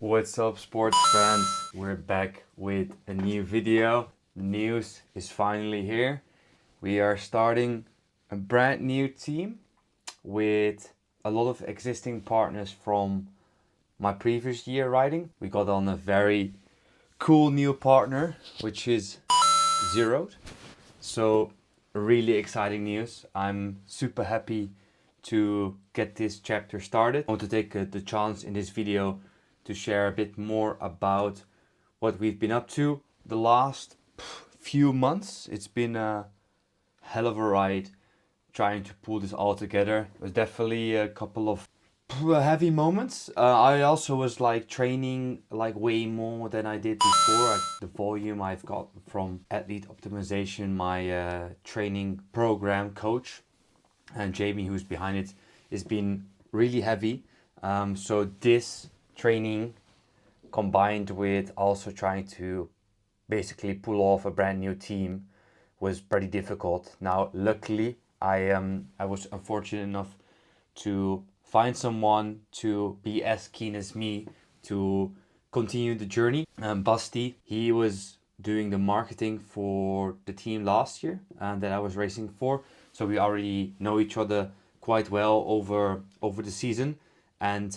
What's up, sports fans? We're back with a new video. The news is finally here. We are starting a brand new team with a lot of existing partners from my previous year riding. We got on a very cool new partner, which is Zerode. So, really exciting news. I'm super happy to get this chapter started. I want to take the chance in this video to share a bit more about what we've been up to the last few months. It's been a hell of a ride trying to pull this all together. It was definitely a couple of heavy moments. I also was like training like way more than I did before. The volume I've got from Athlete Optimization, my training program coach, and Jamie, who's behind it, has been really heavy. So this training combined with also trying to basically pull off a brand new team was pretty difficult. Now, luckily, I was unfortunate enough to find someone to be as keen as me to continue the journey. Basti, he was doing the marketing for the team last year that I was racing for, so we already know each other quite well over the season. And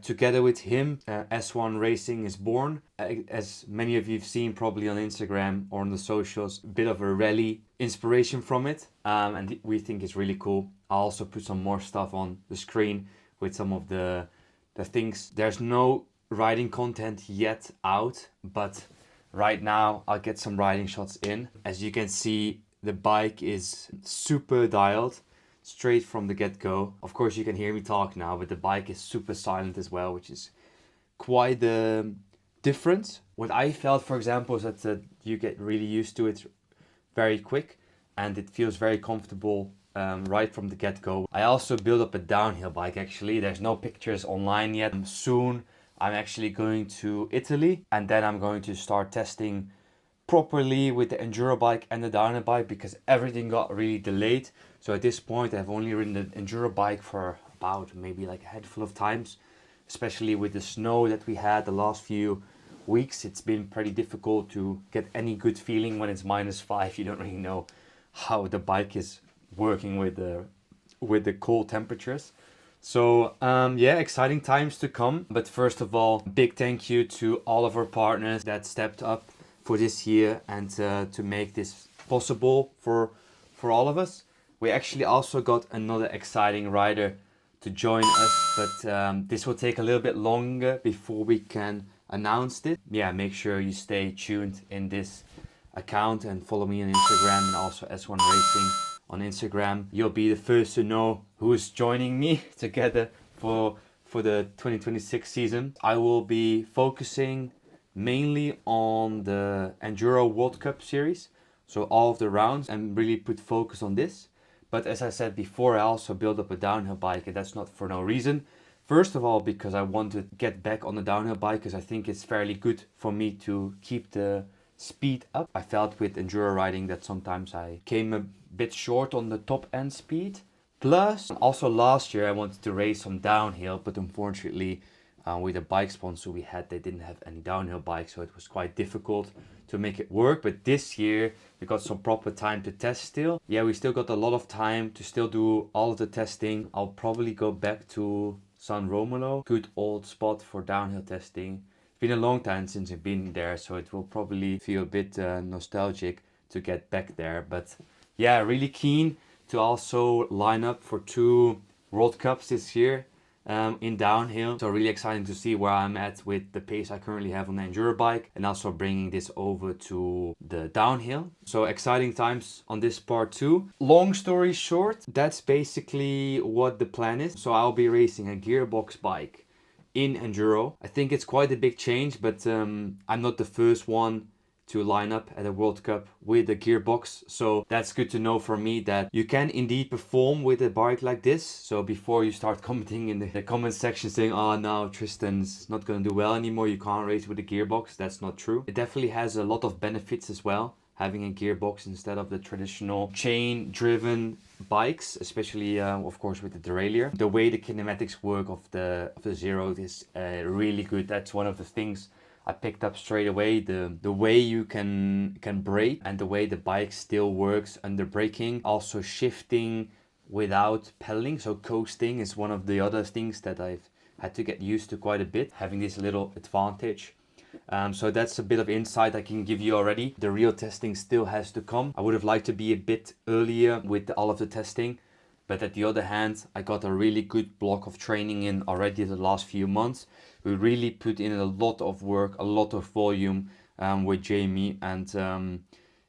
together with him, S1 Racing is born. As many of you have seen probably on Instagram or on the socials, a bit of a rally inspiration from it. And we think it's really cool. I'll also put some more stuff on the screen with some of the things. There's no riding content yet out, but right now I'll get some riding shots in. As you can see, the bike is super dialed straight from the get-go. Of course, you can hear me talk now, but the bike is super silent as well, which is quite the difference. What I felt, for example, is that you get really used to it very quick and it feels very comfortable right from the get-go. I also built up a downhill bike actually. There's no pictures online yet. Soon I'm actually going to Italy and then I'm going to start testing properly with the enduro bike and the downhill bike because everything got really delayed. So at this point I've only ridden the enduro bike for about maybe like a handful of times, especially with the snow that we had the last few weeks. It's been pretty difficult to get any good feeling when it's -5. You don't really know how the bike is working with the cold temperatures. So exciting times to come. But first of all, big thank you to all of our partners that stepped up for this year and to make this possible for all of us. We actually also got another exciting rider to join us, but this will take a little bit longer before we can announce this. Yeah, make sure you stay tuned in this account and follow me on Instagram and also S1 Racing on Instagram. You'll be the first to know who is joining me together for the 2026 season. I will be focusing mainly on the Enduro World Cup series, so all of the rounds, and really put focus on this. But as I said before, I also built up a downhill bike, and that's not for no reason. First of all, because I want to get back on the downhill bike, because I think it's fairly good for me to keep the speed up. I felt with enduro riding that sometimes I came a bit short on the top end speed. Plus, also last year I wanted to race some downhill, but unfortunately with the bike sponsor we had, they didn't have any downhill bikes, so it was quite difficult to make it work. But this year we got some proper time to test still. Yeah, we still got a lot of time to still do all of the testing. I'll probably go back to San Romolo, good old spot for downhill testing. It's been a long time since I've been there, so it will probably feel a bit nostalgic to get back there. But yeah, really keen to also line up for 2 World Cups this year in downhill. So really exciting to see where I'm at with the pace I currently have on the enduro bike and also bringing this over to the downhill. So exciting times on this part too. Long story short, that's basically what the plan is. So I'll be racing a Gearbox bike in enduro. I think it's quite a big change, but I'm not the first one to line up at a World Cup with a Gearbox. So that's good to know for me that you can indeed perform with a bike like this. So before you start commenting in the comment section saying, oh no, Tristan's not going to do well anymore, you can't race with a Gearbox, that's not true. It definitely has a lot of benefits as well. having a gearbox instead of the traditional chain-driven bikes, especially of course with the derailleur. The way the kinematics work of the Zerode is really good. That's one of the things I picked up straight away. The way you can brake and the way the bike still works under braking. Also shifting without pedaling, so coasting is one of the other things that I've had to get used to quite a bit, having this little advantage. So that's a bit of insight I can give you already. The real testing still has to come. I would have liked to be a bit earlier with all of the testing, but at the other hand, I got a really good block of training in already the last few months. We really put in a lot of work, a lot of volume with Jamie, and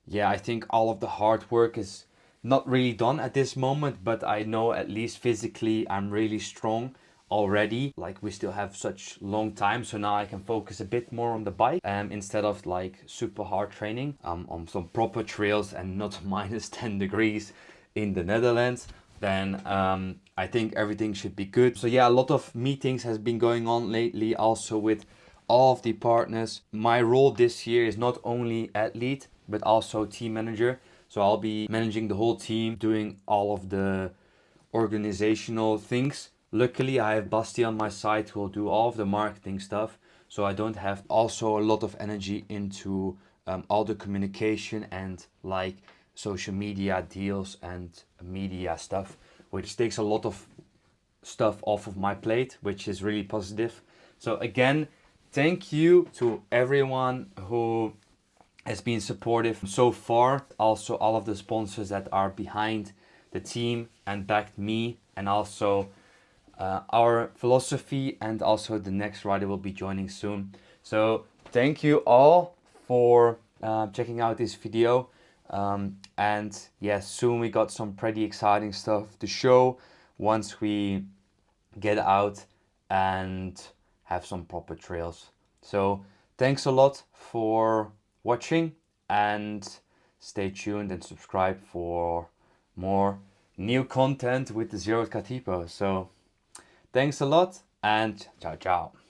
yeah, I think all of the hard work is not really done at this moment, but I know at least physically I'm really strong already. Like, we still have such long time, so now I can focus a bit more on the bike instead of like super hard training on some proper trails and not minus 10 degrees in the Netherlands. Then I think everything should be good. So yeah, a lot of meetings has been going on lately, also with all of the partners. My role this year is not only athlete but also team manager. So I'll be managing the whole team, doing all of the organizational things. Luckily, I have Basti on my side who will do all of the marketing stuff. So I don't have also a lot of energy into all the communication and like social media deals and media stuff, which takes a lot of stuff off of my plate, which is really positive. So again, thank you to everyone who has been supportive so far. Also all of the sponsors that are behind the team and backed me, and also our philosophy, and also the next rider will be joining soon. So thank you all for checking out this video. And yes, soon we got some pretty exciting stuff to show once we get out and have some proper trails. So thanks a lot for watching, and stay tuned and subscribe for more new content with the Zerode Katipo. So thanks a lot, and ciao ciao.